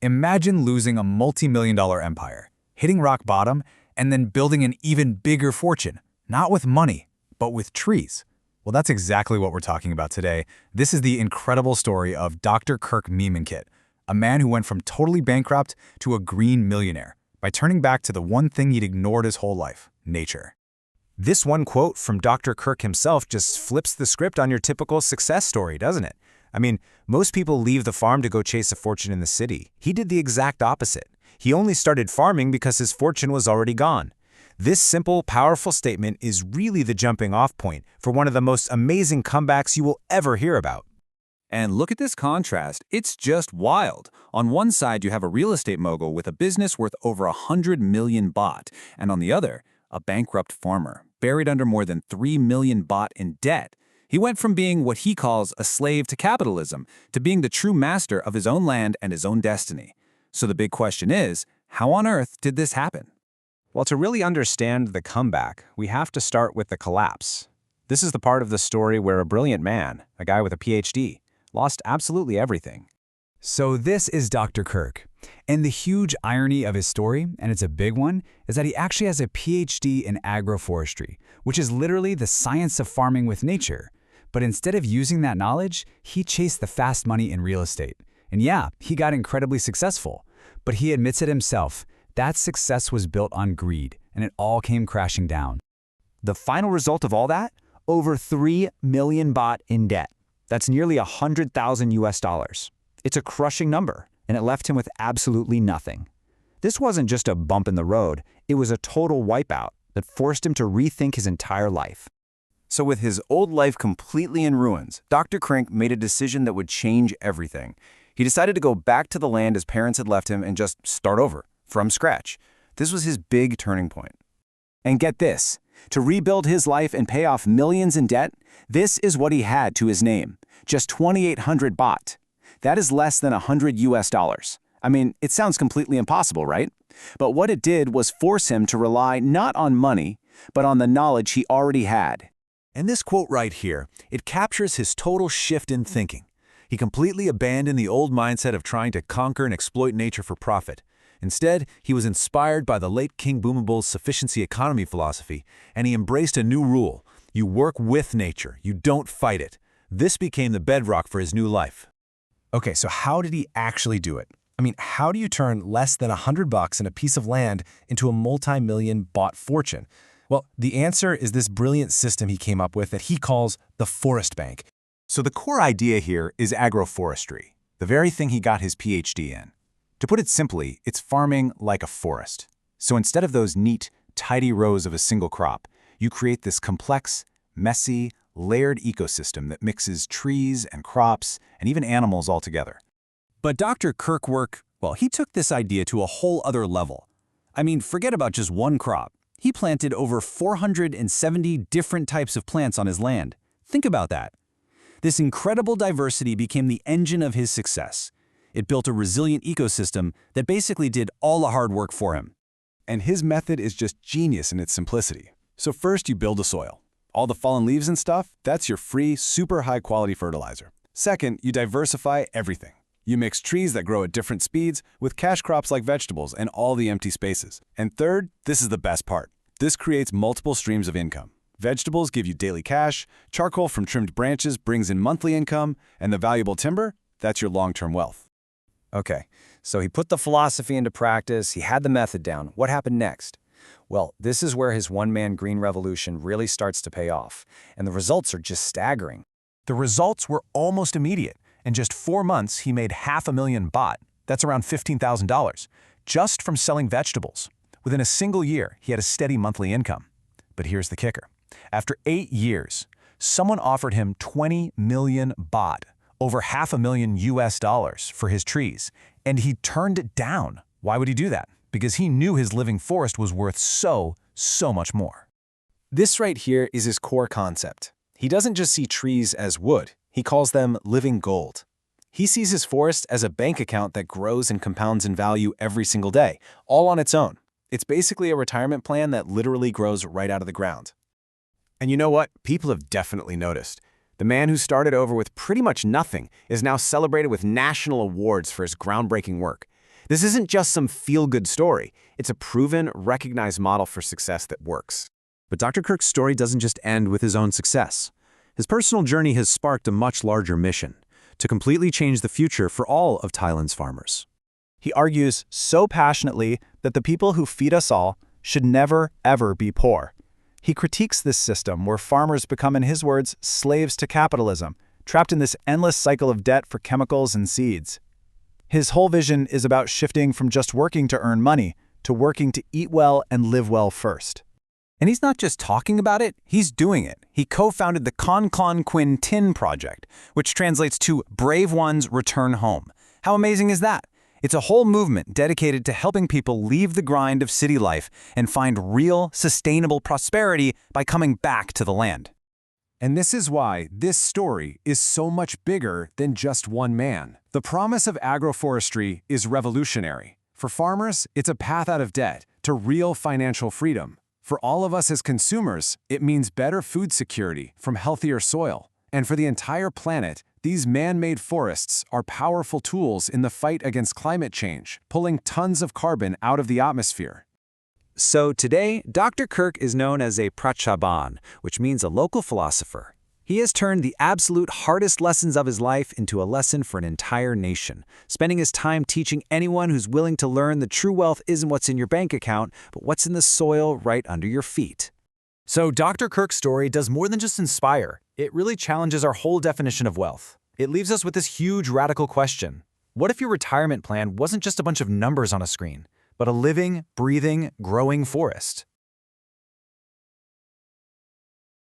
Imagine losing a multi-million-dollar empire, hitting rock bottom, and then building an even bigger fortune, not with money, but with trees. Well, that's exactly what we're talking about today. This is the incredible story of Dr. Krirk Meemungkit, a man who went from totally bankrupt to a green millionaire by turning back to the one thing he'd ignored his whole life, nature. This one quote from Dr. Krirk himself just flips the script on your typical success story, doesn't it? I mean, most people leave the farm to go chase a fortune in the city. He did the exact opposite. He only started farming because his fortune was already gone. This simple, powerful statement is really the jumping-off point for one of the most amazing comebacks you will ever hear about. And look at this contrast. It's just wild. On one side, you have a real estate mogul with a business worth over 100 million baht, and on the other, a bankrupt farmer, buried under more than 3 million baht in debt. He went from being what he calls a slave to capitalism to being the true master of his own land and his own destiny. So the big question is, how on earth did this happen? Well, to really understand the comeback, we have to start with the collapse. This is the part of the story where a brilliant man, a guy with a Ph.D., lost absolutely everything. So this is Dr. Krirk, and the huge irony of his story, and it's a big one, is that he actually has a Ph.D. in agroforestry, which is literally the science of farming with nature. But instead of using that knowledge, he chased the fast money in real estate. And yeah, he got incredibly successful. But he admits it himself, that success was built on greed, and it all came crashing down. The final result of all that? Over 3 million baht in debt. That's nearly 100,000 US dollars. It's a crushing number, and it left him with absolutely nothing. This wasn't just a bump in the road, it was a total wipeout that forced him to rethink his entire life. So with his old life completely in ruins, Dr. Krirk made a decision that would change everything. He decided to go back to the land his parents had left him and just start over, from scratch. This was his big turning point. And get this, to rebuild his life and pay off millions in debt, this is what he had to his name, just 2,800 baht. That is less than 100 US dollars. I mean, it sounds completely impossible, right? But what it did was force him to rely not on money, but on the knowledge he already had. And this quote right here, it captures his total shift in thinking. He completely abandoned the old mindset of trying to conquer and exploit nature for profit. Instead, he was inspired by the late King Bhumibol's sufficiency economy philosophy, and he embraced a new rule. You work with nature, you don't fight it. This became the bedrock for his new life. Okay, so how did he actually do it? I mean, how do you turn less than $100 in a piece of land into a multi-million baht fortune? Well, the answer is this brilliant system he came up with that he calls the forest bank. So the core idea here is agroforestry, the very thing he got his Ph.D. in. To put it simply, it's farming like a forest. So instead of those neat, tidy rows of a single crop, you create this complex, messy, layered ecosystem that mixes trees and crops and even animals all together. But Dr. Krirk, he took this idea to a whole other level. I mean, forget about just one crop. He planted over 470 different types of plants on his land. Think about that. This incredible diversity became the engine of his success. It built a resilient ecosystem that basically did all the hard work for him. And his method is just genius in its simplicity. So first you build a soil. All the fallen leaves and stuff, that's your free, super high-quality fertilizer. Second, you diversify everything. You mix trees that grow at different speeds with cash crops like vegetables and all the empty spaces. And third, this is the best part. This creates multiple streams of income. Vegetables give you daily cash, charcoal from trimmed branches brings in monthly income, and the valuable timber, that's your long-term wealth. Okay, so he put the philosophy into practice, he had the method down. What happened next? Well, this is where his one-man green revolution really starts to pay off, and the results are just staggering. The results were almost immediate. In just 4 months, he made 500,000 baht. That's around $15,000, just from selling vegetables. Within a single year, he had a steady monthly income. But here's the kicker. After 8 years, someone offered him 20 million baht, over $500,000 US dollars for his trees, and he turned it down. Why would he do that? Because he knew his living forest was worth so much more. This right here is his core concept. He doesn't just see trees as wood. He calls them living gold. He sees his forest as a bank account that grows and compounds in value every single day, all on its own. It's basically a retirement plan that literally grows right out of the ground. And you know what? People have definitely noticed. The man who started over with pretty much nothing is now celebrated with national awards for his groundbreaking work. This isn't just some feel-good story. It's a proven, recognized model for success that works. But Dr. Kirk's story doesn't just end with his own success. His personal journey has sparked a much larger mission, to completely change the future for all of Thailand's farmers. He argues so passionately that the people who feed us all should never, ever be poor. He critiques this system where farmers become, in his words, slaves to capitalism, trapped in this endless cycle of debt for chemicals and seeds. His whole vision is about shifting from just working to earn money to working to eat well and live well first. And he's not just talking about it, he's doing it. He co-founded the Kon Kla Kuen Tin project, which translates to Brave Ones Return Home. How amazing is that? It's a whole movement dedicated to helping people leave the grind of city life and find real, sustainable prosperity by coming back to the land. And this is why this story is so much bigger than just one man. The promise of agroforestry is revolutionary. For farmers, it's a path out of debt to real financial freedom. For all of us as consumers, it means better food security from healthier soil. And for the entire planet, these man-made forests are powerful tools in the fight against climate change, pulling tons of carbon out of the atmosphere. So today, Dr. Kirk is known as a Prach Chaoban, which means a local philosopher. He has turned the absolute hardest lessons of his life into a lesson for an entire nation, spending his time teaching anyone who's willing to learn the true wealth isn't what's in your bank account, but what's in the soil right under your feet. So Dr. Kirk's story does more than just inspire. It really challenges our whole definition of wealth. It leaves us with this huge radical question. What if your retirement plan wasn't just a bunch of numbers on a screen, but a living, breathing, growing forest?